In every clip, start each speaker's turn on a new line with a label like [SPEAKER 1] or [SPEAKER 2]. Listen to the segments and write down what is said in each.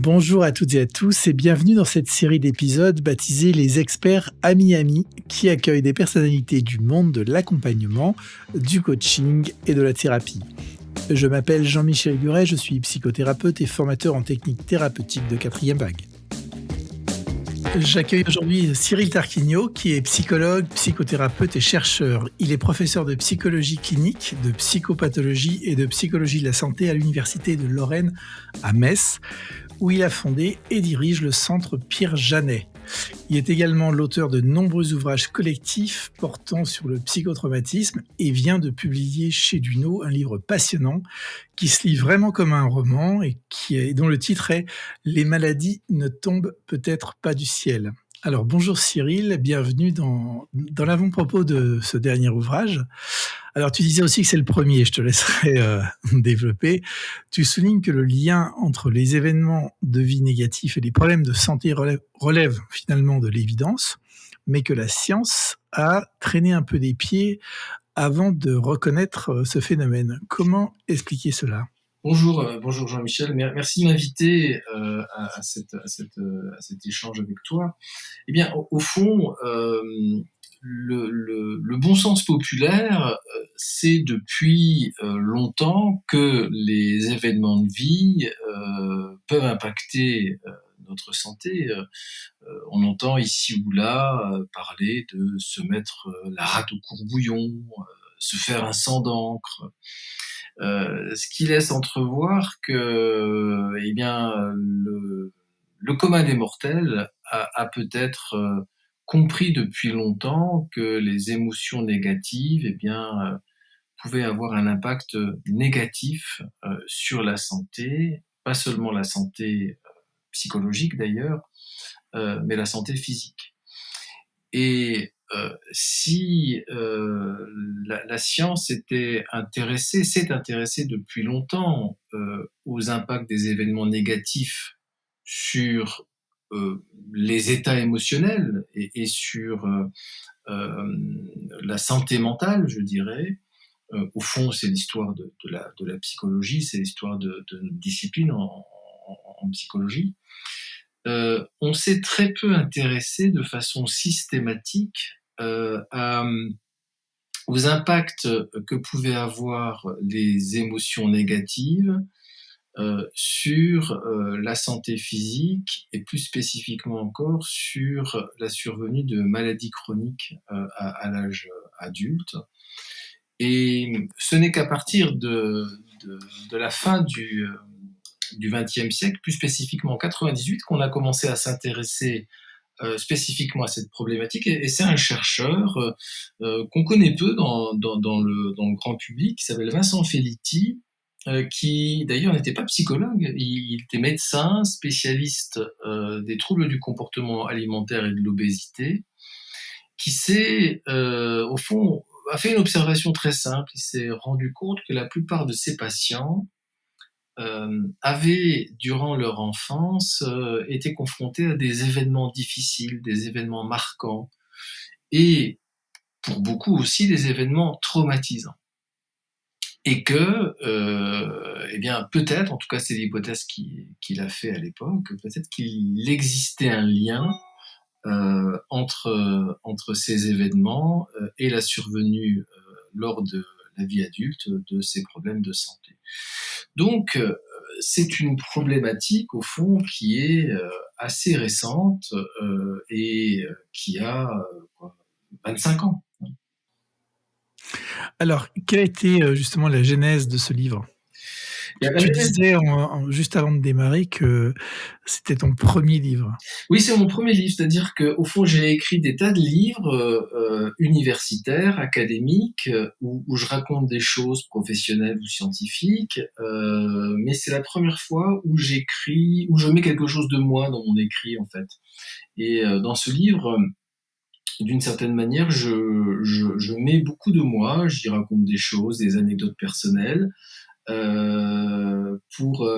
[SPEAKER 1] Bonjour à toutes et à tous et bienvenue dans cette série d'épisodes baptisée Les experts à Miami qui accueille des personnalités du monde de l'accompagnement, du coaching et de la thérapie. Je m'appelle Jean-Michel Guret, je suis psychothérapeute et formateur en technique thérapeutique de 4e vague. J'accueille aujourd'hui Cyril Tarquinio, qui est psychologue, psychothérapeute et chercheur. Il est professeur de psychologie clinique, de psychopathologie et de psychologie de la santé à l'Université de Lorraine à Metz, où il a fondé et dirige le centre Pierre Janet. Il est également l'auteur de nombreux ouvrages collectifs portant sur le psychotraumatisme et vient de publier chez Duno un livre passionnant qui se lit vraiment comme un roman et dont le titre est « Les maladies ne tombent peut-être pas du ciel ». Alors bonjour Cyril, bienvenue dans l'avant-propos de ce dernier ouvrage. Alors tu disais aussi que c'est le premier, je te laisserai développer. Tu soulignes que le lien entre les événements de vie négatifs et les problèmes de santé relève finalement de l'évidence, mais que la science a traîné un peu des pieds avant de reconnaître ce phénomène. Comment expliquer cela ?
[SPEAKER 2] Bonjour Jean-Michel, merci de m'inviter à cet échange avec toi. Eh bien, au fond, le bon sens populaire, c'est depuis longtemps que les événements de vie peuvent impacter notre santé. On entend ici ou là parler de se mettre la rate au courbouillon, se faire un sang d'encre. Ce qui laisse entrevoir que, eh bien, le commun des mortels a peut-être compris depuis longtemps que les émotions négatives, eh bien, pouvaient avoir un impact négatif sur la santé, pas seulement la santé psychologique d'ailleurs, mais la santé physique. Et si la science s'est intéressée depuis longtemps aux impacts des événements négatifs sur les états émotionnels et sur la santé mentale, je dirais. Au fond, c'est l'histoire de la psychologie, c'est l'histoire de notre discipline en psychologie. On s'est très peu intéressé de façon systématique aux impacts que pouvaient avoir les émotions négatives sur la santé physique et plus spécifiquement encore sur la survenue de maladies chroniques à l'âge adulte. Et ce n'est qu'à partir de la fin du XXe siècle, plus spécifiquement en 98, qu'on a commencé à s'intéresser spécifiquement à cette problématique. Et c'est un chercheur qu'on connaît peu dans le grand public, qui s'appelle Vincent Felitti, qui d'ailleurs n'était pas psychologue, il était médecin, spécialiste des troubles du comportement alimentaire et de l'obésité, qui au fond, a fait une observation très simple. Il s'est rendu compte que la plupart de ses patients avaient, durant leur enfance, été confrontés à des événements difficiles, des événements marquants, et pour beaucoup aussi des événements traumatisants. Et que, eh bien, peut-être, en tout cas c'est l'hypothèse qu'il a fait à l'époque, peut-être qu'il existait un lien entre ces événements et la survenue lors de la vie adulte de ces problèmes de santé. Donc, c'est une problématique, au fond, qui est assez récente et qui a 25 ans.
[SPEAKER 1] Alors, quelle a été justement la genèse de ce livre ? Tu disais juste avant de démarrer que c'était ton premier livre.
[SPEAKER 2] Oui, c'est mon premier livre, c'est-à-dire qu'au fond, j'ai écrit des tas de livres universitaires, académiques, où je raconte des choses professionnelles ou scientifiques, mais c'est la première fois où j'écris, où je mets quelque chose de moi dans mon écrit, en fait. Et dans ce livre, d'une certaine manière, je mets beaucoup de moi, j'y raconte des choses, des anecdotes personnelles, pour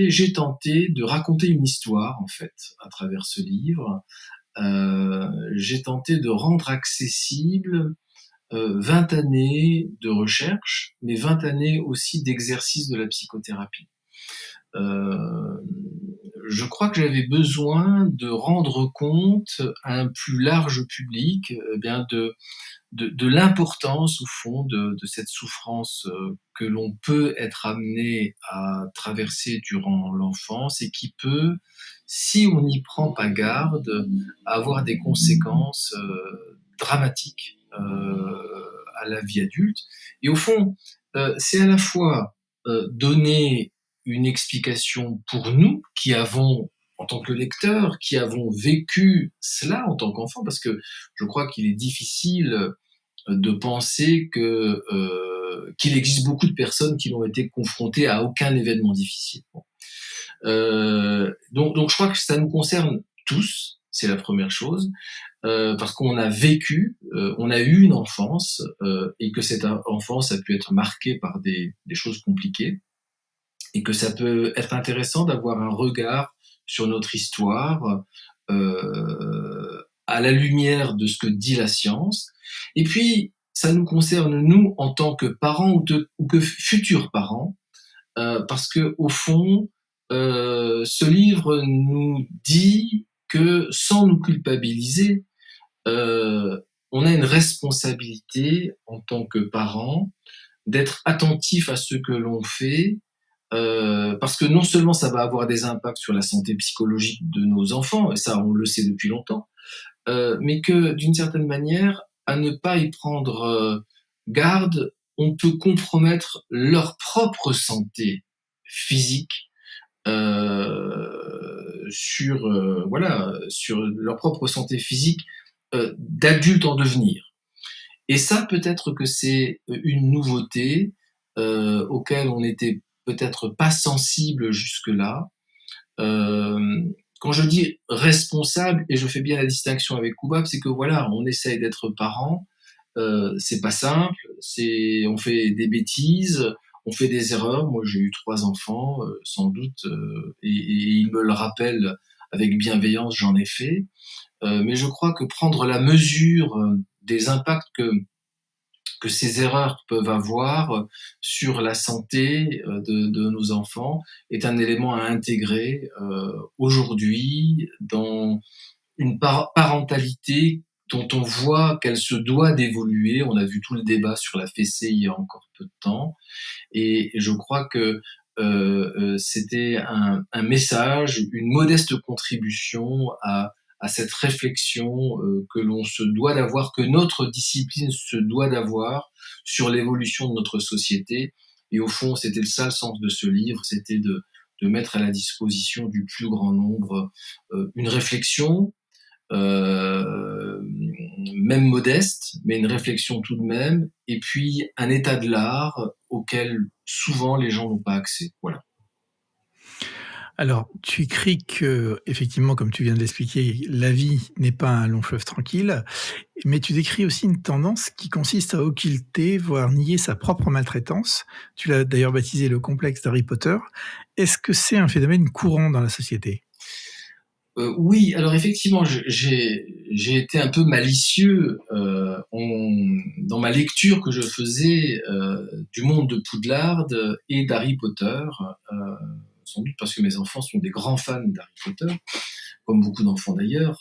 [SPEAKER 2] j'ai tenté de raconter une histoire, en fait, à travers ce livre. J'ai tenté de rendre accessible 20 années de recherche, mais 20 années aussi d'exercice de la psychothérapie. Euh, je crois que j'avais besoin de rendre compte à un plus large public, bien de l'importance, au fond, de cette souffrance que l'on peut être amené à traverser durant l'enfance et qui peut, si on n'y prend pas garde, avoir des conséquences dramatiques à la vie adulte. Et au fond, c'est à la fois donner une explication pour nous qui avons, en tant que lecteurs, qui avons vécu cela en tant qu'enfants, parce que je crois qu'il est difficile de penser qu'il existe beaucoup de personnes qui n'ont été confrontées à aucun événement difficile. Bon. Donc je crois que ça nous concerne tous, c'est la première chose, parce qu'on a vécu, on a eu une enfance, et que cette enfance a pu être marquée par des choses compliquées, et que ça peut être intéressant d'avoir un regard sur notre histoire à la lumière de ce que dit la science. Et puis, ça nous concerne, nous, en tant que parents ou que futurs parents, parce que au fond, ce livre nous dit que, sans nous culpabiliser, on a une responsabilité en tant que parents d'être attentif à ce que l'on fait, parce que non seulement ça va avoir des impacts sur la santé psychologique de nos enfants, et ça on le sait depuis longtemps, mais que d'une certaine manière, à ne pas y prendre garde, on peut compromettre leur propre santé physique, sur leur propre santé physique d'adultes en devenir. Et ça, peut-être que c'est une nouveauté auquel on n'était peut-être pas sensible jusque-là. Euh, Quand je dis responsable, et je fais bien la distinction avec Koubab, c'est que voilà, on essaye d'être parent, c'est pas simple, on fait des bêtises, on fait des erreurs. Moi, j'ai eu 3 enfants, sans doute, et ils me le rappellent avec bienveillance, j'en ai fait. Mais je crois que prendre la mesure des impacts que ces erreurs peuvent avoir sur la santé de nos enfants est un élément à intégrer aujourd'hui dans une parentalité dont on voit qu'elle se doit d'évoluer. On a vu tout le débat sur la fessée il y a encore peu de temps, et je crois que c'était un message, une modeste contribution à cette réflexion que l'on se doit d'avoir, que notre discipline se doit d'avoir sur l'évolution de notre société. Et au fond, c'était ça le sens de ce livre, c'était de mettre à la disposition du plus grand nombre une réflexion, même modeste, mais une réflexion tout de même, et puis un état de l'art auquel souvent les gens n'ont pas accès. Voilà.
[SPEAKER 1] Alors, tu écris que, effectivement, comme tu viens de l'expliquer, la vie n'est pas un long fleuve tranquille, mais tu décris aussi une tendance qui consiste à occulter, voire nier sa propre maltraitance. Tu l'as d'ailleurs baptisé le complexe d'Harry Potter. Est-ce que c'est un phénomène courant dans la société?
[SPEAKER 2] Oui, alors effectivement, j'ai été un peu malicieux dans ma lecture que je faisais du monde de Poudlard et d'Harry Potter, euh, sans doute parce que mes enfants sont des grands fans d'Harry Potter, comme beaucoup d'enfants d'ailleurs,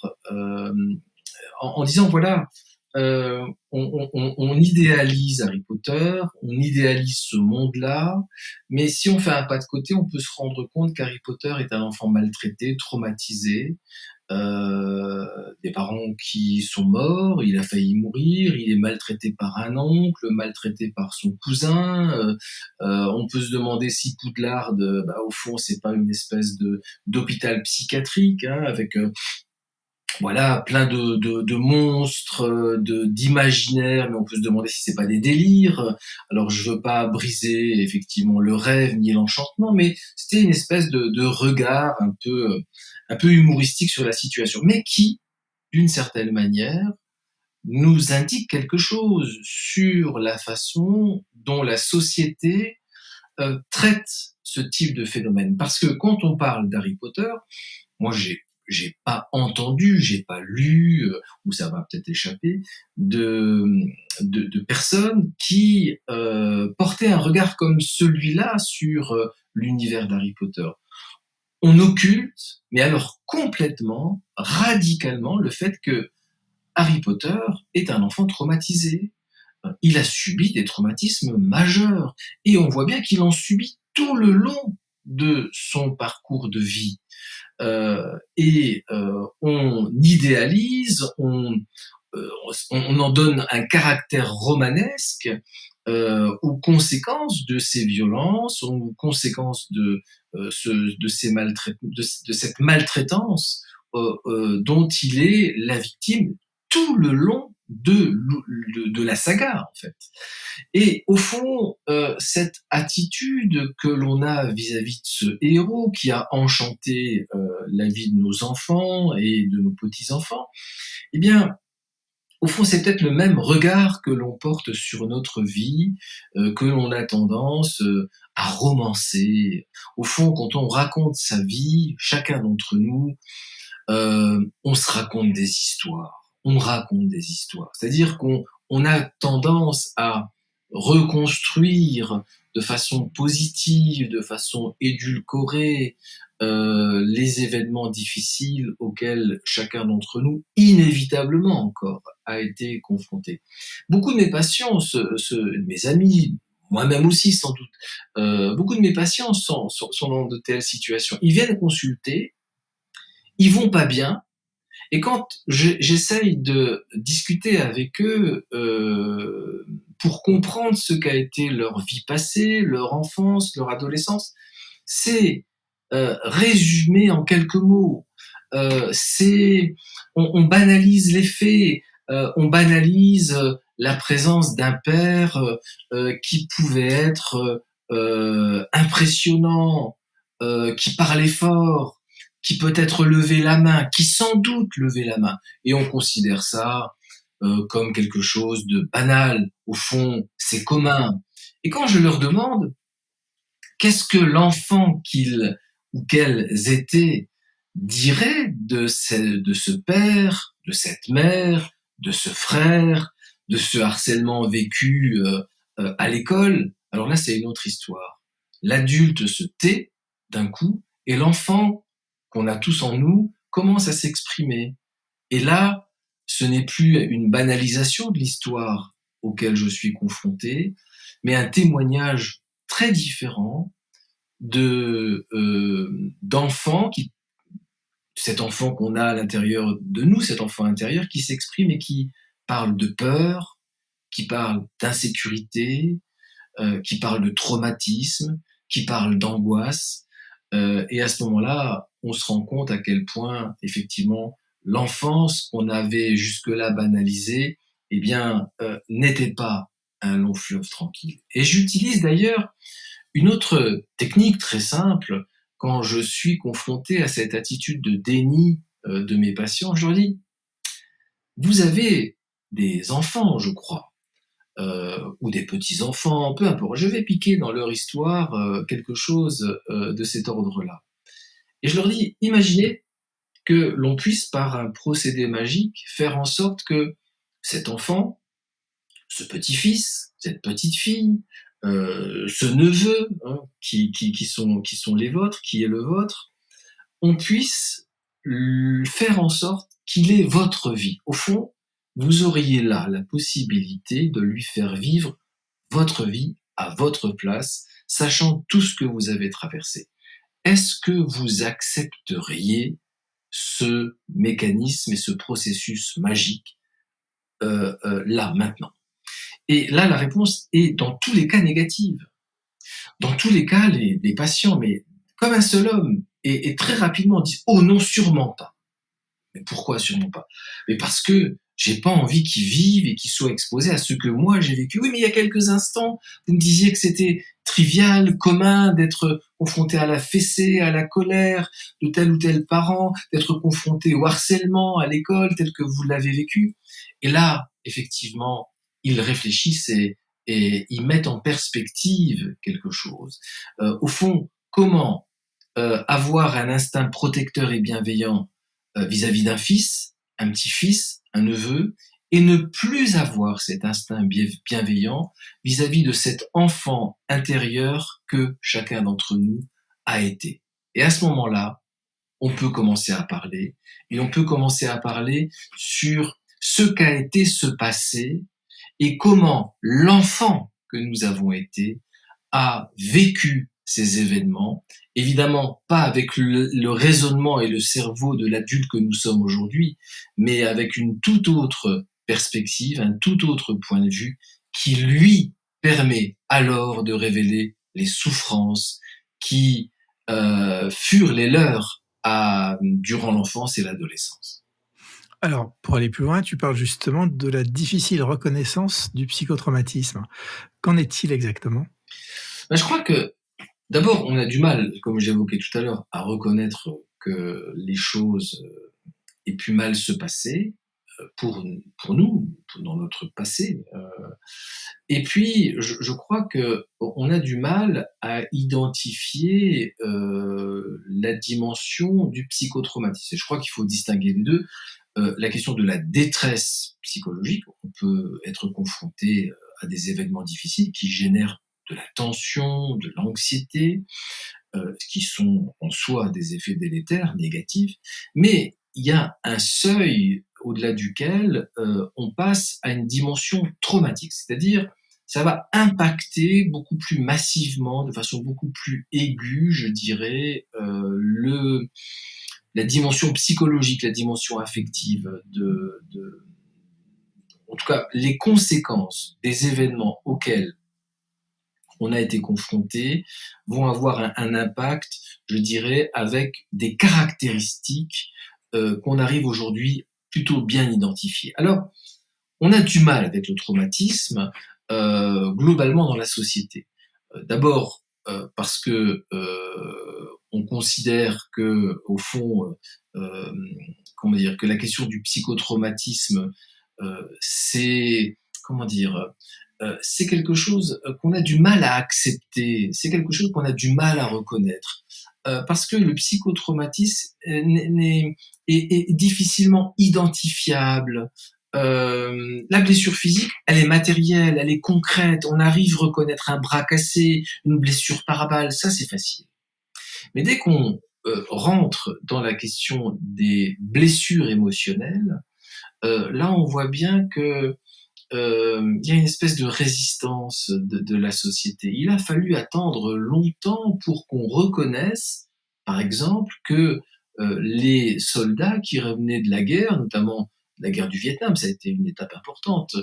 [SPEAKER 2] en disant voilà, on idéalise Harry Potter, on idéalise ce monde-là, mais si on fait un pas de côté, on peut se rendre compte qu'Harry Potter est un enfant maltraité, traumatisé, des parents qui sont morts, il a failli mourir, il est maltraité par un oncle, maltraité par son cousin. On peut se demander si Poudlard, au fond, c'est pas une espèce de d'hôpital psychiatrique, hein, avec voilà, plein de monstres, d'imaginaires, mais on peut se demander si c'est pas des délires. Alors je veux pas briser effectivement le rêve ni l'enchantement, mais c'était une espèce de regard un peu humoristique sur la situation, mais qui, d'une certaine manière, nous indique quelque chose sur la façon dont la société traite ce type de phénomène. Parce que quand on parle d'Harry Potter, moi j'ai pas entendu, j'ai pas lu, ou ça va peut-être échapper, de personnes qui portaient un regard comme celui-là sur l'univers d'Harry Potter. on occulte, mais alors complètement, radicalement, le fait que Harry Potter est un enfant traumatisé. Il a subi des traumatismes majeurs et on voit bien qu'il en subit tout le long de son parcours de vie. On idéalise, on en donne un caractère romanesque aux conséquences de ces violences, aux conséquences de cette maltraitance dont il est la victime tout le long de la saga, en fait. Et au fond, cette attitude que l'on a vis-à-vis de ce héros qui a enchanté la vie de nos enfants et de nos petits-enfants, eh bien, au fond, c'est peut-être le même regard que l'on porte sur notre vie, que l'on a tendance à romancer. Au fond, quand on raconte sa vie, chacun d'entre nous, on se raconte des histoires. On raconte des histoires. C'est-à-dire qu'on a tendance à reconstruire de façon positive, de façon édulcorée, les événements difficiles auxquels chacun d'entre nous, inévitablement encore, a été confronté. Beaucoup de mes patients, mes amis, moi-même aussi sans doute, beaucoup de mes patients sont dans de telles situations. Ils viennent consulter, ils vont pas bien, et quand j'essaye de discuter avec eux pour comprendre ce qu'a été leur vie passée, leur enfance, leur adolescence, c'est résumé en quelques mots. On banalise les faits, on banalise la présence d'un père qui pouvait être impressionnant, qui parlait fort, qui peut-être levait la main, qui sans doute levait la main. Et on considère ça comme quelque chose de banal. Au fond, c'est commun. Et quand je leur demande qu'est-ce que l'enfant qu'ils ou qu'elles étaient dirait de ce père, de cette mère, de ce frère, de ce harcèlement vécu à l'école, alors là, c'est une autre histoire. L'adulte se tait d'un coup et l'enfant qu'on a tous en nous commence à s'exprimer. Et là, ce n'est plus une banalisation de l'histoire auquel je suis confronté, mais un témoignage très différent d'enfants cet enfant qu'on a à l'intérieur de nous, cet enfant intérieur qui s'exprime et qui parle de peur, qui parle d'insécurité, qui parle de traumatisme, qui parle d'angoisse. Et à ce moment-là, on se rend compte à quel point, effectivement, l'enfance qu'on avait jusque-là banalisée, eh bien, n'était pas un long fleuve tranquille. Et j'utilise d'ailleurs une autre technique très simple quand je suis confronté à cette attitude de déni de mes patients. Je leur dis, vous avez des enfants, je crois, ou des petits-enfants, peu importe. Je vais piquer dans leur histoire quelque chose de cet ordre-là. Et je leur dis, imaginez que l'on puisse, par un procédé magique, faire en sorte que cet enfant, ce petit-fils, cette petite-fille, ce neveu hein, qui sont les vôtres, qui est le vôtre, on puisse faire en sorte qu'il ait votre vie. Au fond, vous auriez là la possibilité de lui faire vivre votre vie à votre place, sachant tout ce que vous avez traversé. Est-ce que vous accepteriez ce mécanisme et ce processus magique là, maintenant? Et là, la réponse est dans tous les cas négative. Dans tous les cas, les patients, mais comme un seul homme, et très rapidement disent « Oh non, sûrement pas ». Mais pourquoi sûrement pas? Mais parce que j'ai pas envie qu'ils vivent et qu'ils soient exposés à ce que moi j'ai vécu. Oui, mais il y a quelques instants, vous me disiez que c'était trivial, commun d'être confronté à la fessée, à la colère de tel ou tel parent, d'être confronté au harcèlement à l'école tel que vous l'avez vécu. Et là, effectivement, ils réfléchissent et ils mettent en perspective quelque chose. Au fond, comment avoir un instinct protecteur et bienveillant vis-à-vis d'un fils, un petit-fils, un neveu, et ne plus avoir cet instinct bienveillant vis-à-vis de cet enfant intérieur que chacun d'entre nous a été. Et à ce moment-là, on peut commencer à parler, et on peut commencer à parler sur ce qu'a été ce passé et comment l'enfant que nous avons été a vécu ces événements, évidemment pas avec le raisonnement et le cerveau de l'adulte que nous sommes aujourd'hui, mais avec une toute autre perspective, un tout autre point de vue qui lui permet alors de révéler les souffrances qui furent les leurs durant l'enfance et l'adolescence.
[SPEAKER 1] Alors, pour aller plus loin, tu parles justement de la difficile reconnaissance du psychotraumatisme. Qu'en est-il exactement?
[SPEAKER 2] Ben, je crois que d'abord, on a du mal, comme j'évoquais tout à l'heure, à reconnaître que les choses aient pu mal se passer pour nous, dans notre passé. Et puis, je crois que on a du mal à identifier la dimension du psychotraumatisme. Et je crois qu'il faut distinguer les deux. La question de la détresse psychologique, on peut être confronté à des événements difficiles qui génèrent de la tension, de l'anxiété, qui sont en soi des effets délétères, négatifs, mais il y a un seuil au-delà duquel on passe à une dimension traumatique, c'est-à-dire ça va impacter beaucoup plus massivement, de façon beaucoup plus aiguë, je dirais, la dimension psychologique, la dimension affective en tout cas, les conséquences des événements auxquels on a été confronté vont avoir un impact, je dirais, avec des caractéristiques qu'on arrive aujourd'hui plutôt bien identifiées. Alors, on a du mal avec le traumatisme globalement dans la société. D'abord parce que on considère que, au fond, comment dire, que la question du psychotraumatisme, c'est comment dire, c'est quelque chose qu'on a du mal à accepter, c'est quelque chose qu'on a du mal à reconnaître. Parce que le psychotraumatisme est difficilement identifiable. La blessure physique, elle est matérielle, elle est concrète. On arrive à reconnaître un bras cassé, une blessure par balle, ça c'est facile. Mais dès qu'on rentre dans la question des blessures émotionnelles, là on voit bien que il y a une espèce de résistance de la société. Il a fallu attendre longtemps pour qu'on reconnaisse, par exemple, que les soldats qui revenaient de la guerre, notamment la guerre du Vietnam, ça a été une étape importante,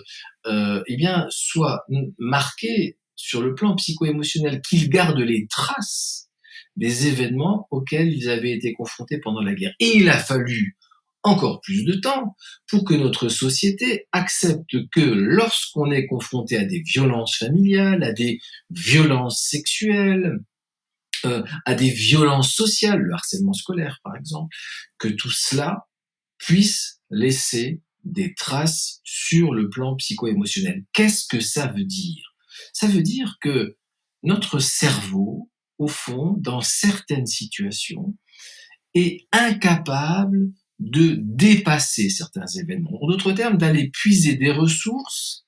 [SPEAKER 2] eh bien, soient marqués sur le plan psycho-émotionnel, qu'ils gardent les traces des événements auxquels ils avaient été confrontés pendant la guerre. Et il a fallu encore plus de temps pour que notre société accepte que lorsqu'on est confronté à des violences familiales, à des violences sexuelles, à des violences sociales, le harcèlement scolaire par exemple, que tout cela puisse laisser des traces sur le plan psycho-émotionnel. Qu'est-ce que ça veut dire? Ça veut dire que notre cerveau, au fond, dans certaines situations, est incapable de dépasser certains événements. En d'autres termes, d'aller puiser des ressources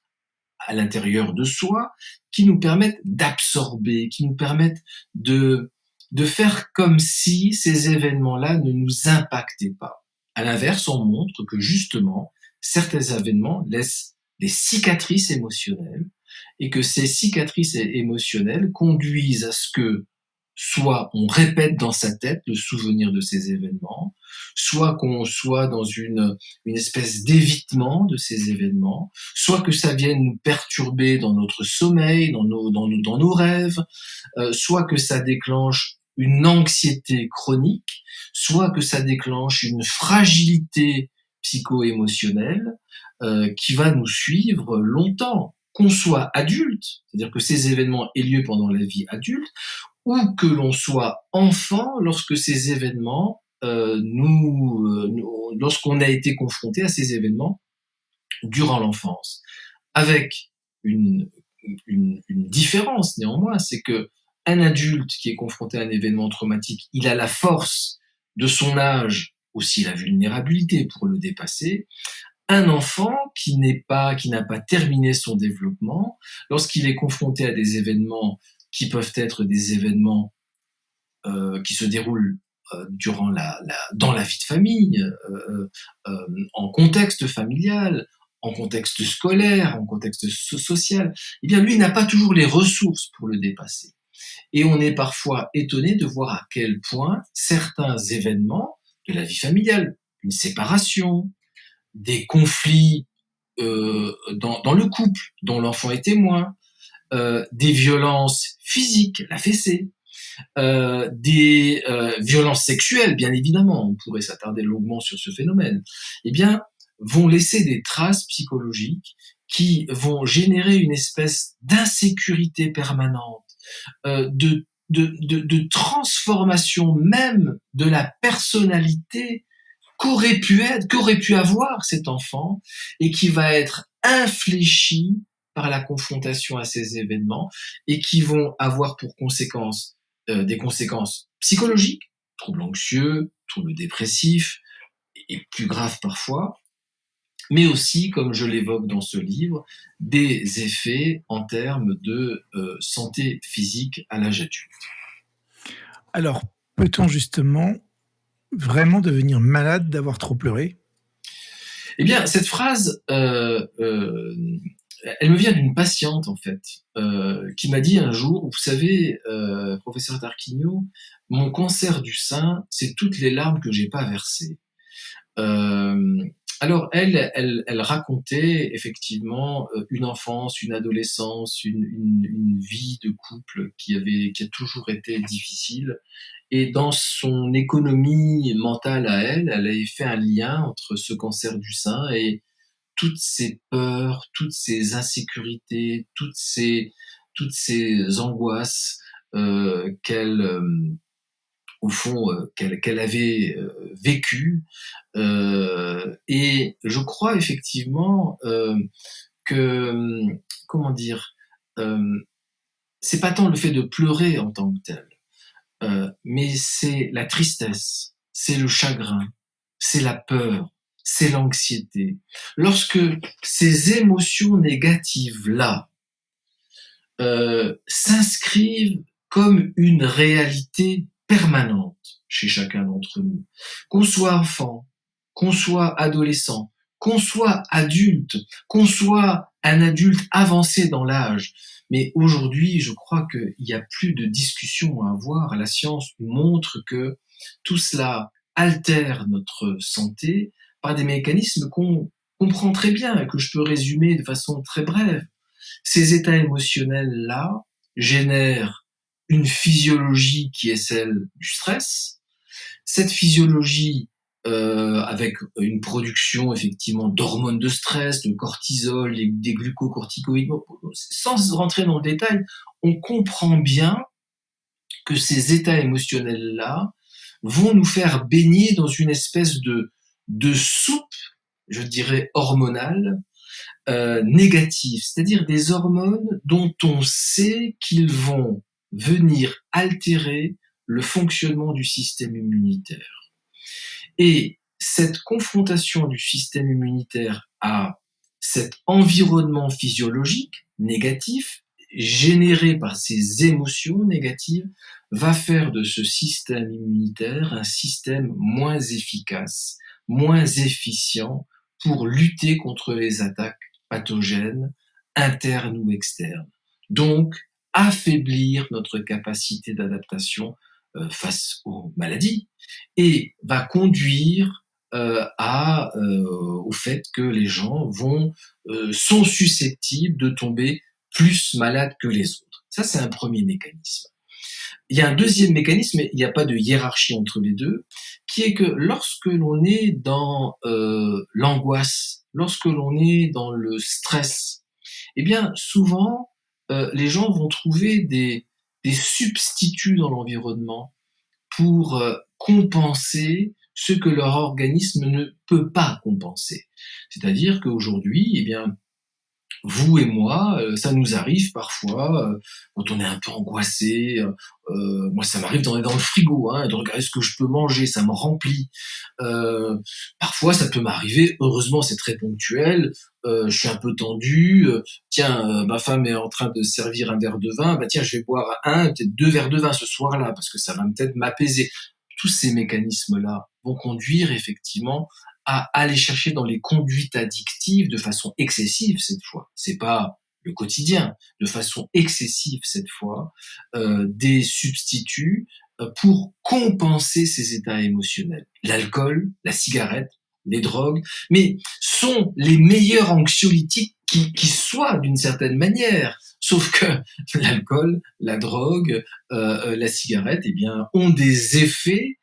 [SPEAKER 2] à l'intérieur de soi qui nous permettent d'absorber, qui nous permettent de faire comme si ces événements-là ne nous impactaient pas. À l'inverse, on montre que justement, certains événements laissent des cicatrices émotionnelles et que ces cicatrices émotionnelles conduisent à ce que soit on répète dans sa tête le souvenir de ces événements, soit qu'on soit dans une espèce d'évitement de ces événements, soit que ça vienne nous perturber dans notre sommeil, dans nos rêves, soit que ça déclenche une anxiété chronique, soit que ça déclenche une fragilité psycho-émotionnelle qui va nous suivre longtemps, qu'on soit adulte, c'est-à-dire que ces événements aient lieu pendant la vie adulte, ou que l'on soit enfant lorsque ces événements lorsqu'on a été confronté à ces événements durant l'enfance. Avec une, une différence néanmoins, c'est que un adulte qui est confronté à un événement traumatique, il a la force de son âge, aussi la vulnérabilité pour le dépasser. Un enfant qui n'a pas terminé son développement, lorsqu'il est confronté à des événements qui peuvent être des événements qui se déroulent durant dans la vie de famille, en contexte familial, en contexte scolaire, en contexte social, eh bien lui n'a pas toujours les ressources pour le dépasser. Et on est parfois étonné de voir à quel point certains événements de la vie familiale, une séparation, des conflits dans le couple dont l'enfant est témoin, des violences physiques, la fessée, des violences sexuelles, bien évidemment, on pourrait s'attarder longuement sur ce phénomène, eh bien, vont laisser des traces psychologiques qui vont générer une espèce d'insécurité permanente, de transformation même de la personnalité qu'aurait pu avoir cet enfant et qui va être infléchi par la confrontation à ces événements et qui vont avoir pour conséquence des conséquences psychologiques, troubles anxieux, troubles dépressifs et plus graves parfois, mais aussi, comme je l'évoque dans ce livre, des effets en termes de santé physique à l'âge adulte.
[SPEAKER 1] Alors, peut-on justement vraiment devenir malade d'avoir trop pleuré?
[SPEAKER 2] Eh bien, cette phrase, elle me vient d'une patiente, en fait, qui m'a dit un jour: «Vous savez, professeur Tarquinio, mon cancer du sein, c'est toutes les larmes que j'ai pas versées». Hem, alors elle racontait effectivement, une enfance, une adolescence, une vie de couple qui a toujours été difficile et dans son économie mentale à elle, elle avait fait un lien entre ce cancer du sein et toutes ces peurs, toutes ces insécurités, toutes ces angoisses, qu'elle, au fond, qu'elle avait, vécues. Et je crois effectivement, que, comment dire? Hem, c'est pas tant le fait de pleurer en tant que tel, mais c'est la tristesse, c'est le chagrin, c'est la peur, c'est l'anxiété. Lorsque ces émotions négatives-là, s'inscrivent comme une réalité permanente chez chacun d'entre nous, qu'on soit enfant, qu'on soit adolescent, qu'on soit adulte, qu'on soit un adulte avancé dans l'âge. Mais aujourd'hui, je crois qu'il n'y a plus de discussion à avoir. La science nous montre que tout cela altère notre santé par des mécanismes qu'on comprend très bien et que je peux résumer de façon très brève. Ces états émotionnels-là génèrent une physiologie qui est celle du stress. Cette physiologie, avec une production effectivement d'hormones de stress, de cortisol, des glucocorticoïdes, sans rentrer dans le détail, on comprend bien que ces états émotionnels-là vont nous faire baigner dans une espèce de soupe, je dirais hormonale, négatives, c'est-à-dire des hormones dont on sait qu'ils vont venir altérer le fonctionnement du système immunitaire. Et cette confrontation du système immunitaire à cet environnement physiologique négatif, généré par ces émotions négatives, va faire de ce système immunitaire un système moins efficace, moins efficient pour lutter contre les attaques pathogènes, internes ou externes. Donc, affaiblir notre capacité d'adaptation face aux maladies et va conduire au fait que les gens sont susceptibles de tomber plus malades que les autres. Ça, c'est un premier mécanisme. Il y a un deuxième mécanisme, et il n'y a pas de hiérarchie entre les deux, qui est que lorsque l'on est dans l'angoisse, lorsque l'on est dans le stress, eh bien souvent les gens vont trouver des substituts dans l'environnement pour compenser ce que leur organisme ne peut pas compenser. C'est-à-dire qu'aujourd'hui, eh bien, vous et moi, ça nous arrive parfois, quand on est un peu angoissé, moi ça m'arrive d'aller dans le frigo, hein, de regarder ce que je peux manger, ça me remplit. Parfois ça peut m'arriver, heureusement c'est très ponctuel, je suis un peu tendu, tiens, ma femme est en train de servir un verre de vin, bah tiens, je vais boire peut-être 2 verres de vin ce soir-là, parce que ça va peut-être m'apaiser. Tous ces mécanismes-là vont conduire effectivement à aller chercher dans les conduites addictives de façon excessive cette fois. C'est pas le quotidien, de façon excessive cette fois, des substituts pour compenser ces états émotionnels. L'alcool, la cigarette, les drogues, mais sont les meilleurs anxiolytiques qui soient d'une certaine manière. Sauf que l'alcool, la drogue, la cigarette, eh bien, ont des effets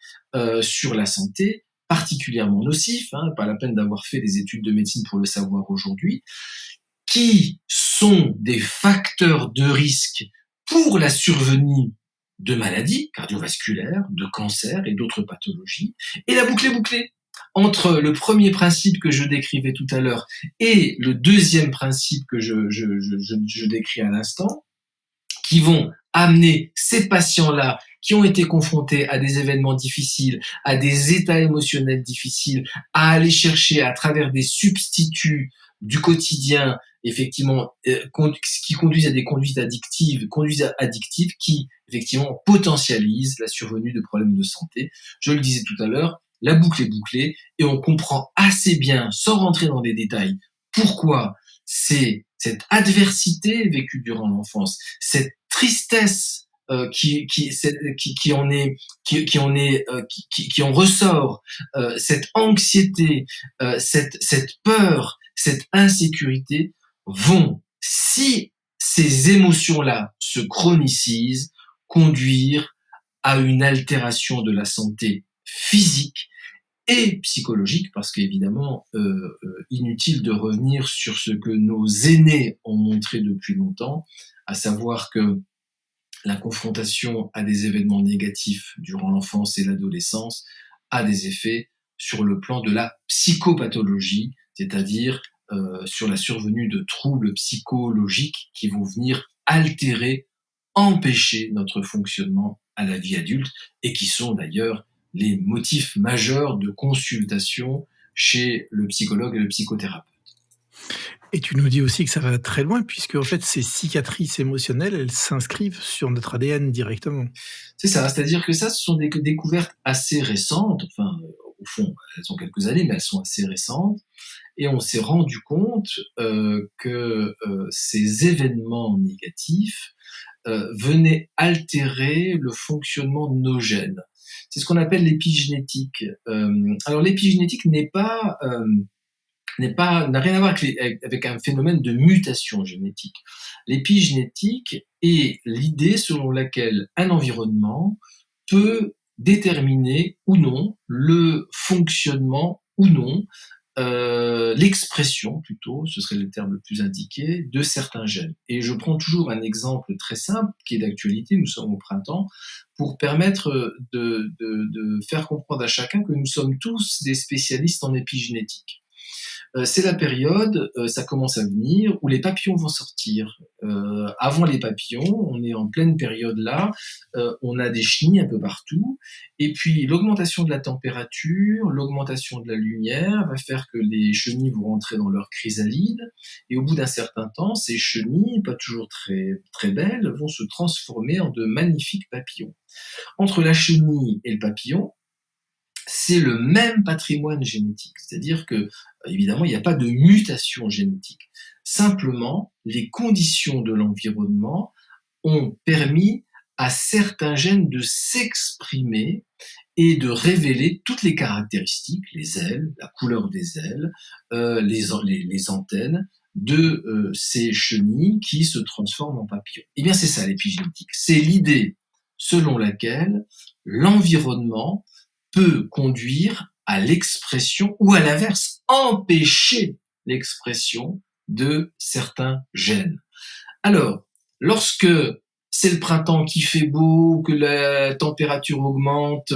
[SPEAKER 2] sur la santé particulièrement nocifs, hein, pas la peine d'avoir fait des études de médecine pour le savoir aujourd'hui, qui sont des facteurs de risque pour la survenue de maladies cardiovasculaires, de cancers et d'autres pathologies. Et la boucle est bouclée. Entre le premier principe que je décrivais tout à l'heure et le deuxième principe que je décris à l'instant, qui vont amener ces patients-là qui ont été confrontés à des événements difficiles, à des états émotionnels difficiles, à aller chercher à travers des substituts du quotidien, effectivement, qui conduisent à des conduites addictives qui, effectivement, potentialisent la survenue de problèmes de santé. Je le disais tout à l'heure, la boucle est bouclée et on comprend assez bien, sans rentrer dans des détails, pourquoi c'est cette adversité vécue durant l'enfance, cette tristesse qui en ressort, cette anxiété, cette peur, cette insécurité vont, si ces émotions-là se chronicisent, conduire à une altération de la santé physique et psychologique, parce qu'évidemment, inutile de revenir sur ce que nos aînés ont montré depuis longtemps, à savoir que la confrontation à des événements négatifs durant l'enfance et l'adolescence a des effets sur le plan de la psychopathologie, c'est-à-dire sur la survenue de troubles psychologiques qui vont venir altérer, empêcher notre fonctionnement à la vie adulte et qui sont d'ailleurs les motifs majeurs de consultation chez le psychologue et le psychothérapeute.
[SPEAKER 1] Et tu nous dis aussi que ça va très loin, puisque en fait, ces cicatrices émotionnelles, elles s'inscrivent sur notre ADN directement.
[SPEAKER 2] C'est ça, c'est-à-dire que ça, ce sont des découvertes assez récentes, enfin, au fond, elles ont quelques années, mais elles sont assez récentes, et on s'est rendu compte que ces événements négatifs venaient altérer le fonctionnement de nos gènes. C'est ce qu'on appelle l'épigénétique. Alors l'épigénétique n'a rien à voir avec un phénomène de mutation génétique. L'épigénétique est l'idée selon laquelle un environnement peut déterminer ou non le fonctionnement ou non, l'expression plutôt, ce serait le terme le plus indiqué, de certains gènes. Et je prends toujours un exemple très simple qui est d'actualité, nous sommes au printemps, pour permettre de faire comprendre à chacun que nous sommes tous des spécialistes en épigénétique. C'est la période, ça commence à venir, où les papillons vont sortir. Avant les papillons, on est en pleine période là, on a des chenilles un peu partout, et puis l'augmentation de la température, l'augmentation de la lumière va faire que les chenilles vont rentrer dans leur chrysalide, et au bout d'un certain temps, ces chenilles, pas toujours très, très belles, vont se transformer en de magnifiques papillons. Entre la chenille et le papillon, c'est le même patrimoine génétique. C'est-à-dire que, évidemment, il n'y a pas de mutation génétique. Simplement, les conditions de l'environnement ont permis à certains gènes de s'exprimer et de révéler toutes les caractéristiques, les ailes, la couleur des ailes, les antennes de ces chenilles qui se transforment en papillons. Eh bien, c'est ça l'épigénétique. C'est l'idée selon laquelle l'environnement peut conduire à l'expression ou à l'inverse, empêcher l'expression de certains gènes. Alors, lorsque c'est le printemps qui fait beau, que la température augmente,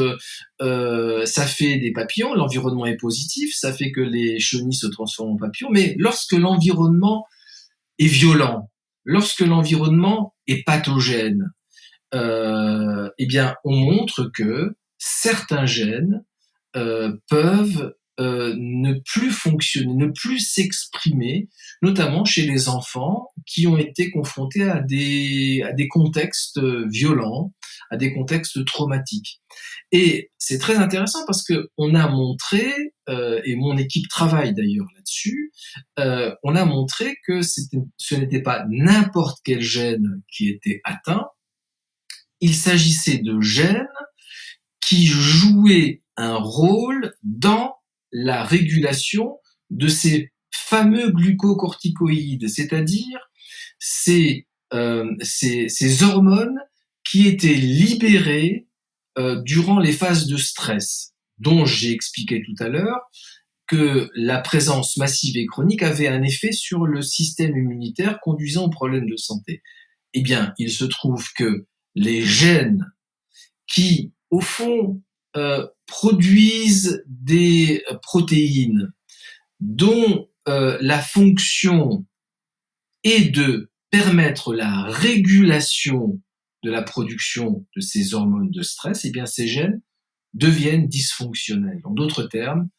[SPEAKER 2] ça fait des papillons, l'environnement est positif, ça fait que les chenilles se transforment en papillons, mais lorsque l'environnement est violent, lorsque l'environnement est pathogène, eh bien, on montre que certains gènes peuvent ne plus fonctionner, ne plus s'exprimer, notamment chez les enfants qui ont été confrontés à des contextes violents, à des contextes traumatiques. Et c'est très intéressant parce que on a montré, et mon équipe travaille d'ailleurs là-dessus, on a montré que ce n'était pas n'importe quel gène qui était atteint, il s'agissait de gènes qui jouaient un rôle dans la régulation de ces fameux glucocorticoïdes, c'est-à-dire ces hormones qui étaient libérées durant les phases de stress, dont j'ai expliqué tout à l'heure que la présence massive et chronique avait un effet sur le système immunitaire conduisant aux problèmes de santé. Eh bien, il se trouve que les gènes qui, au fond, produisent des protéines dont la fonction est de permettre la régulation de la production de ces hormones de stress, eh bien ces gènes deviennent dysfonctionnels. En d'autres termes,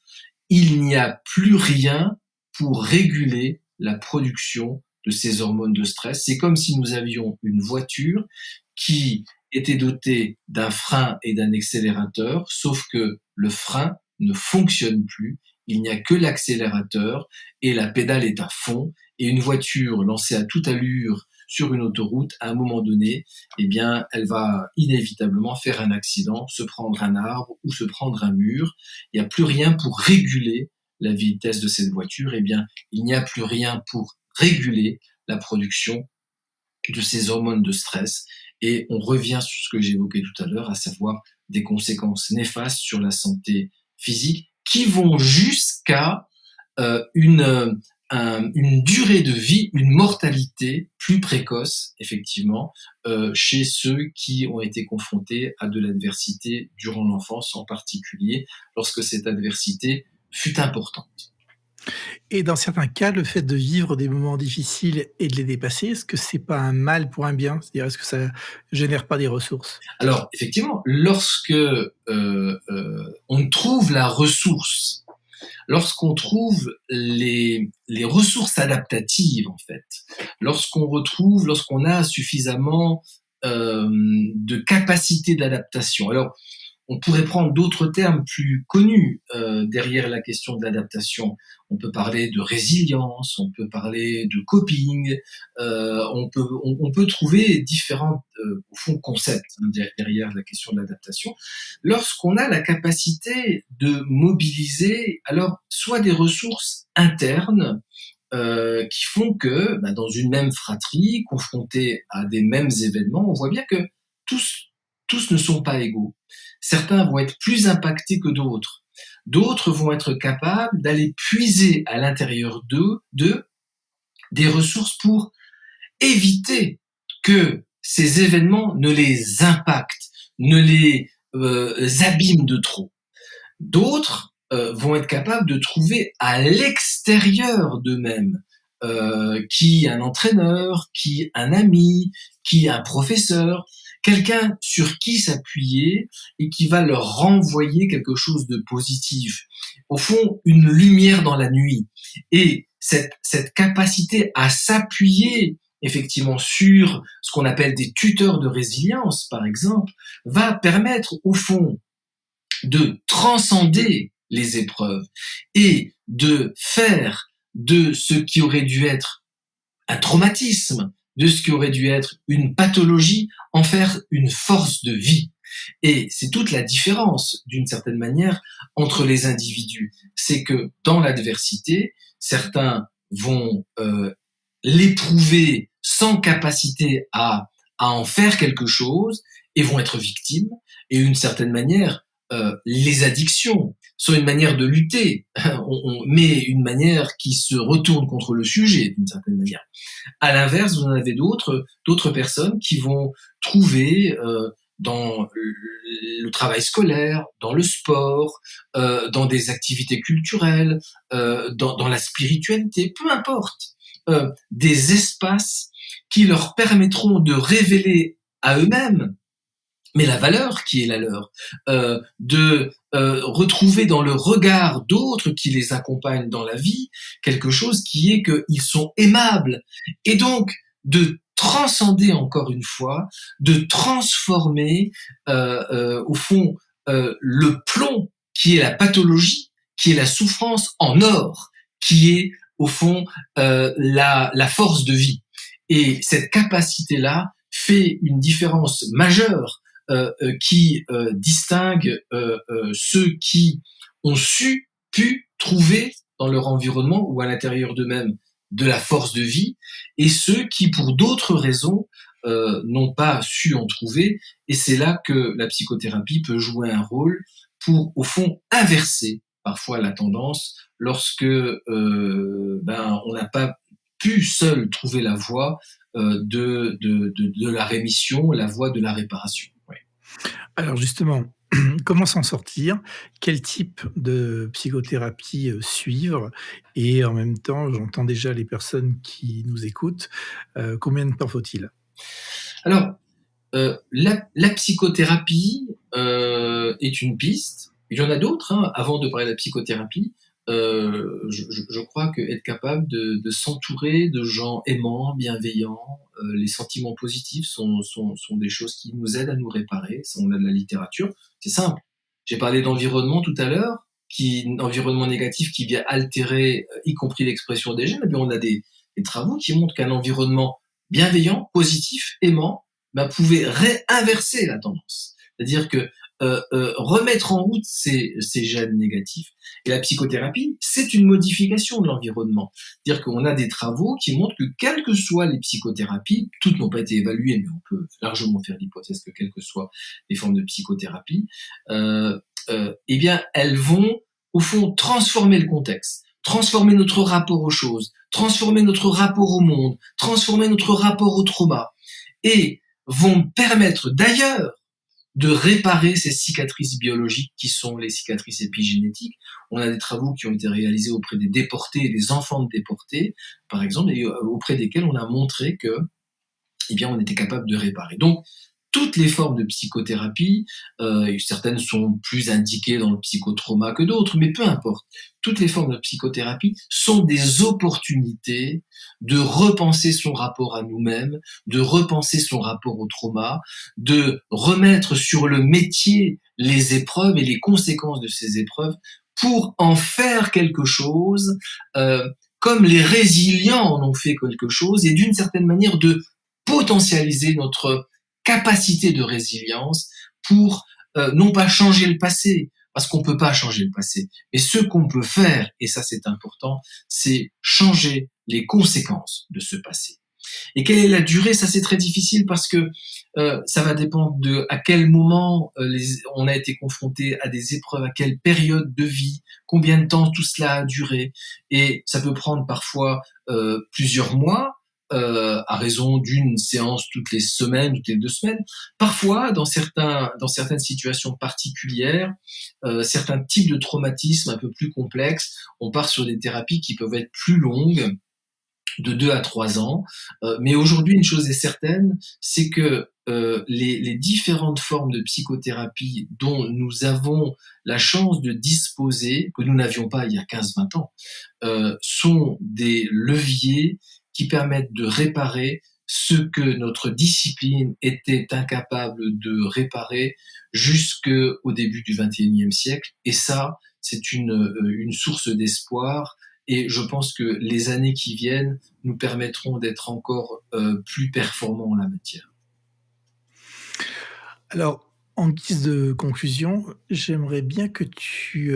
[SPEAKER 2] il n'y a plus rien pour réguler la production de ces hormones de stress. C'est comme si nous avions une voiture qui était dotée d'un frein et d'un accélérateur, sauf que le frein ne fonctionne plus, il n'y a que l'accélérateur et la pédale est à fond, et une voiture lancée à toute allure sur une autoroute, à un moment donné, eh bien, elle va inévitablement faire un accident, se prendre un arbre ou se prendre un mur. Il n'y a plus rien pour réguler la vitesse de cette voiture. Eh bien, il n'y a plus rien pour réguler la production de ces hormones de stress. Et on revient sur ce que j'évoquais tout à l'heure, à savoir des conséquences néfastes sur la santé physique qui vont jusqu'à une durée de vie, une mortalité plus précoce, effectivement, chez ceux qui ont été confrontés à de l'adversité durant l'enfance, en particulier lorsque cette adversité fut importante.
[SPEAKER 1] Et dans certains cas, le fait de vivre des moments difficiles et de les dépasser, est-ce que c'est pas un mal pour un bien? C'est-à-dire, est-ce que ça génère pas des ressources?
[SPEAKER 2] Alors, effectivement, lorsque on trouve la ressource, lorsqu'on trouve les ressources adaptatives, en fait, lorsqu'on a suffisamment de capacité d'adaptation. Alors, on pourrait prendre d'autres termes plus connus derrière la question de l'adaptation. On peut parler de résilience, on peut parler de coping, on peut trouver différents au fond concepts derrière la question de l'adaptation. Lorsqu'on a la capacité de mobiliser alors soit des ressources internes qui font que dans une même fratrie, confrontée à des mêmes événements, on voit bien que tous ne sont pas égaux. Certains vont être plus impactés que d'autres. D'autres vont être capables d'aller puiser à l'intérieur d'eux des ressources pour éviter que ces événements ne les impactent, ne les abîment de trop. D'autres vont être capables de trouver à l'extérieur d'eux-mêmes qui un entraîneur, qui un ami, qui un professeur, quelqu'un sur qui s'appuyer et qui va leur renvoyer quelque chose de positif. Au fond, une lumière dans la nuit. Et cette capacité à s'appuyer effectivement sur ce qu'on appelle des tuteurs de résilience, par exemple, va permettre au fond de transcender les épreuves et de faire de ce qui aurait dû être un traumatisme, de ce qui aurait dû être une pathologie, en faire une force de vie. Et c'est toute la différence, d'une certaine manière, entre les individus. C'est que dans l'adversité, certains vont l'éprouver sans capacité à en faire quelque chose et vont être victimes. Et d'une certaine manière, les addictions sont une manière de lutter, mais une manière qui se retourne contre le sujet, d'une certaine manière. À l'inverse, vous en avez d'autres personnes qui vont trouver dans le travail scolaire, dans le sport, dans des activités culturelles, dans la spiritualité, peu importe, des espaces qui leur permettront de révéler à eux-mêmes mais la valeur qui est la leur, de retrouver dans le regard d'autres qui les accompagnent dans la vie quelque chose qui est qu'ils sont aimables, et donc de transcender encore une fois, de transformer au fond le plomb qui est la pathologie, qui est la souffrance, en or, qui est au fond la force de vie. Et cette capacité-là fait une différence majeure qui distingue ceux qui ont pu trouver dans leur environnement ou à l'intérieur d'eux-mêmes de la force de vie, et ceux qui, pour d'autres raisons, n'ont pas su en trouver. Et c'est là que la psychothérapie peut jouer un rôle pour, au fond, inverser parfois la tendance lorsque on n'a pas pu seul trouver la voie de la rémission, la voie de la réparation. Ouais.
[SPEAKER 1] Alors justement, comment s'en sortir? Quel type de psychothérapie, suivre? Et en même temps, j'entends déjà les personnes qui nous écoutent, combien de temps faut-il?
[SPEAKER 2] Alors, la psychothérapie est une piste. Il y en a d'autres, hein. Avant de parler de la psychothérapie, je crois qu'être capable de s'entourer de gens aimants, bienveillants, les sentiments positifs sont des choses qui nous aident à nous réparer. Ça, on a de la littérature. C'est simple. J'ai parlé d'environnement tout à l'heure, environnement négatif qui vient altérer, y compris l'expression des gènes. Et bien, on a des travaux qui montrent qu'un environnement bienveillant, positif, aimant, pouvait réinverser la tendance. C'est-à-dire que remettre en route ces gènes négatifs. Et la psychothérapie, c'est une modification de l'environnement. C'est-à-dire qu'on a des travaux qui montrent que quelles que soient les psychothérapies, toutes n'ont pas été évaluées, mais on peut largement faire l'hypothèse que quelles que soient les formes de psychothérapie, eh bien, elles vont, au fond, transformer le contexte, transformer notre rapport aux choses, transformer notre rapport au monde, transformer notre rapport au trauma, et vont permettre d'ailleurs de réparer ces cicatrices biologiques qui sont les cicatrices épigénétiques. On a des travaux qui ont été réalisés auprès des déportés, des enfants de déportés, par exemple, et auprès desquels on a montré que, eh bien, on était capable de réparer. Donc, toutes les formes de psychothérapie, certaines sont plus indiquées dans le psychotrauma que d'autres, mais peu importe. Toutes les formes de psychothérapie sont des opportunités de repenser son rapport à nous-mêmes, de repenser son rapport au trauma, de remettre sur le métier les épreuves et les conséquences de ces épreuves pour en faire quelque chose, comme les résilients en ont fait quelque chose, et d'une certaine manière de potentialiser notre capacité de résilience pour non pas changer le passé, parce qu'on ne peut pas changer le passé, mais ce qu'on peut faire, et ça c'est important, c'est changer les conséquences de ce passé. Et quelle est la durée? Ça c'est très difficile parce que ça va dépendre de à quel moment on a été confronté à des épreuves, à quelle période de vie, combien de temps tout cela a duré. Et ça peut prendre parfois plusieurs mois, à raison d'une séance toutes les semaines, toutes les 2 semaines. Parfois, dans certaines situations particulières, certains types de traumatismes un peu plus complexes, on part sur des thérapies qui peuvent être plus longues, de 2 à 3 ans. Mais aujourd'hui, une chose est certaine, c'est que les différentes formes de psychothérapie dont nous avons la chance de disposer, que nous n'avions pas il y a 15-20 ans, sont des leviers qui permettent de réparer ce que notre discipline était incapable de réparer jusqu'au début du XXIe siècle. Et ça, c'est une source d'espoir. Et je pense que les années qui viennent nous permettront d'être encore plus performants en la matière.
[SPEAKER 1] Alors, en guise de conclusion, j'aimerais bien que tu,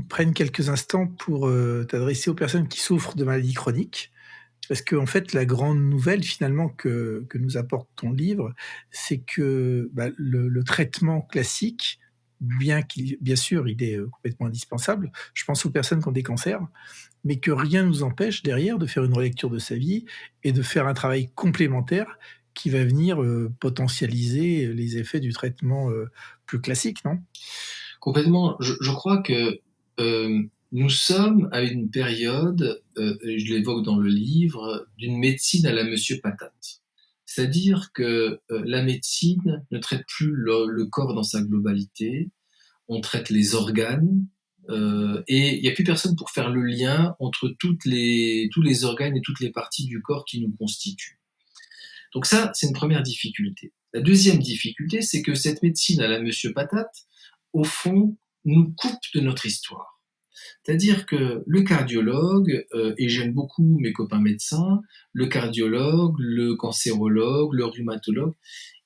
[SPEAKER 1] prennes quelques instants pour, t'adresser aux personnes qui souffrent de maladies chroniques. Parce qu'en fait, la grande nouvelle finalement que nous apporte ton livre, c'est que, bah, le traitement classique, bien sûr, il est, complètement indispensable. Je pense aux personnes qui ont des cancers, mais que rien ne nous empêche derrière de faire une relecture de sa vie et de faire un travail complémentaire qui va venir, potentialiser les effets du traitement, plus classique, non?
[SPEAKER 2] Complètement. Je crois que nous sommes à une période, et je l'évoque dans le livre, d'une médecine à la Monsieur Patate. C'est-à-dire que la médecine ne traite plus le corps dans sa globalité, on traite les organes, et il n'y a plus personne pour faire le lien entre tous les organes et toutes les parties du corps qui nous constituent. Donc ça, c'est une première difficulté. La deuxième difficulté, c'est que cette médecine à la Monsieur Patate, au fond, nous coupe de notre histoire. C'est-à-dire que le cardiologue, et j'aime beaucoup mes copains médecins, le cardiologue, le cancérologue, le rhumatologue,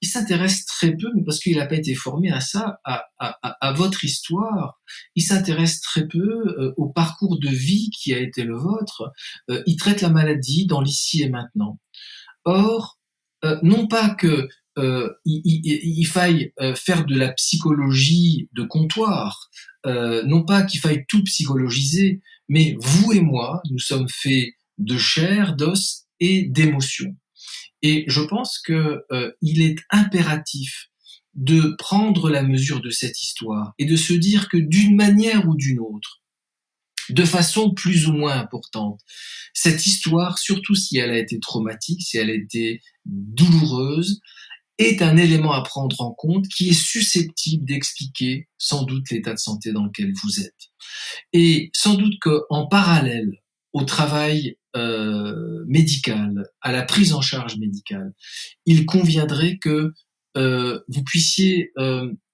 [SPEAKER 2] il s'intéresse très peu, mais parce qu'il n'a pas été formé à ça, à votre histoire. Il s'intéresse très peu au parcours de vie qui a été le vôtre. Il traite la maladie dans l'ici et maintenant. Or, non pas que il faille faire de la psychologie de comptoir, non pas qu'il faille tout psychologiser, mais vous et moi, nous sommes faits de chair, d'os et d'émotions. Et je pense que il est impératif de prendre la mesure de cette histoire et de se dire que d'une manière ou d'une autre, de façon plus ou moins importante, cette histoire, surtout si elle a été traumatique, si elle a été douloureuse, est un élément à prendre en compte qui est susceptible d'expliquer sans doute l'état de santé dans lequel vous êtes. Et sans doute qu'en parallèle au travail médical, à la prise en charge médicale, il conviendrait que vous puissiez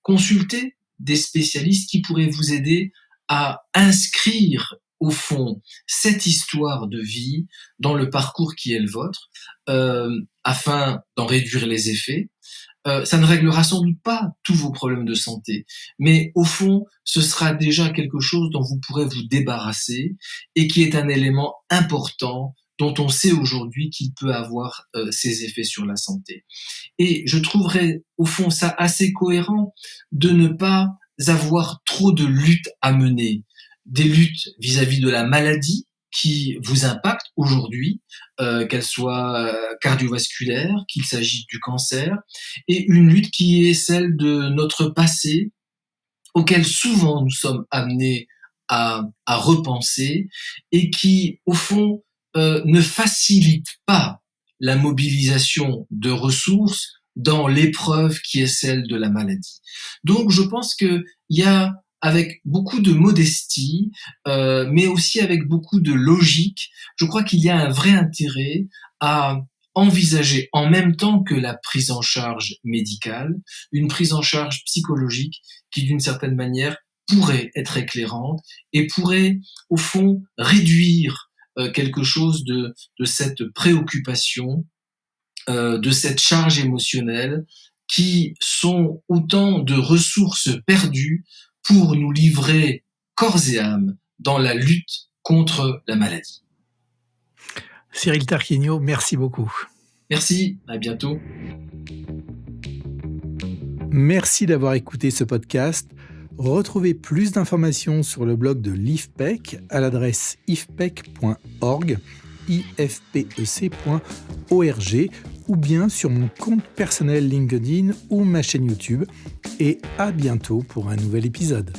[SPEAKER 2] consulter des spécialistes qui pourraient vous aider à inscrire au fond cette histoire de vie dans le parcours qui est le vôtre, afin d'en réduire les effets. Ça ne réglera sans doute pas tous vos problèmes de santé, mais au fond, ce sera déjà quelque chose dont vous pourrez vous débarrasser et qui est un élément important dont on sait aujourd'hui qu'il peut avoir ses effets sur la santé. Et je trouverais au fond ça assez cohérent de ne pas avoir trop de luttes à mener, des luttes vis-à-vis de la maladie qui vous impacte aujourd'hui, qu'elle soit cardiovasculaire, qu'il s'agisse du cancer, et une lutte qui est celle de notre passé, auquel souvent nous sommes amenés à repenser, et qui, au fond, ne facilite pas la mobilisation de ressources dans l'épreuve qui est celle de la maladie. Donc je pense qu'il y a, avec beaucoup de modestie, mais aussi avec beaucoup de logique, je crois qu'il y a un vrai intérêt à envisager en même temps que la prise en charge médicale, une prise en charge psychologique qui, d'une certaine manière, pourrait être éclairante et pourrait, au fond, réduire quelque chose de cette préoccupation, de cette charge émotionnelle, qui sont autant de ressources perdues pour nous livrer corps et âme dans la lutte contre la maladie.
[SPEAKER 1] Cyril Tarquinio, merci beaucoup.
[SPEAKER 2] Merci, à bientôt.
[SPEAKER 1] Merci d'avoir écouté ce podcast. Retrouvez plus d'informations sur le blog de l'IFPEC à l'adresse ifpec.org, ifpec.org, ou bien sur mon compte personnel LinkedIn ou ma chaîne YouTube. Et à bientôt pour un nouvel épisode.